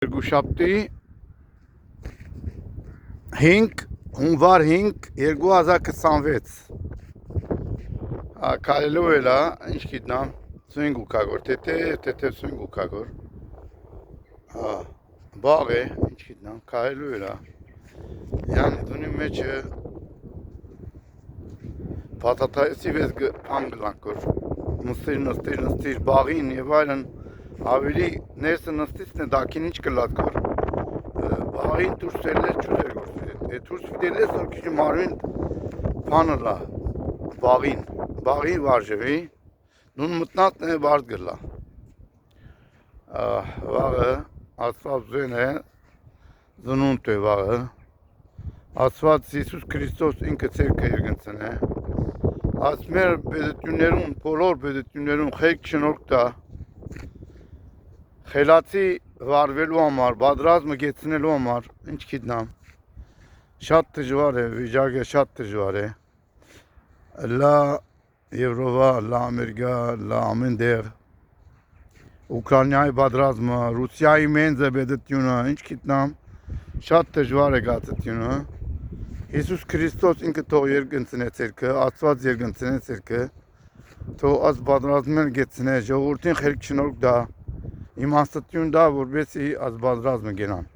Երկուշաբթի 5 հունվար 5 2026 կարելու է լա ինչ գիտնամ սույն գուկագոր թեթև սույն գուկագոր բաղ է ինչ գիտնամ կարելու է լա յան դունի մեջը պատատայսի վեզ պան գլանկոր նստիր բաղին և այլն ավելի ներսը նստիցն է դակին ինչ կլատ կոր բաղին դուրս էլես չուզեր գործել դուրս վիդելես որ քիչ մարմին պանը լա բաղին վարժվի նուն մտնատն է բարդ գլա վաղը ասված զեն է զնունտ է վաղը ասված Իսուս Քրիստոս ինքը ցերկը երգնցն է ասմեր բեդետյուններուն բոլոր բեդետյուններուն խելք շնորհք տա խելացի վարվելու համար, բադրազմը գեցնելու համար, ինչ գիտնամ, շատ դժվար է, վիճակը շատ դժվար է, լա Եվրոպա, լա Ամերիկա, լա ամեն տեղ, Ուկրաինայի բադրազմը, Ռուսիայի մենձը բեդետյունը, ինչ գիտնամ, շատ դժվար է գացությունը, Իսուս Քրիստոս ինքը թող երգնցնե ցերկը, Աստված երգնցնե ցերկը, թող աս բադրազմեն գեցնե, ժողովրդին խելք շնորհք տա իմաստություն դա, որպեսզի աս բադրազմը գնան։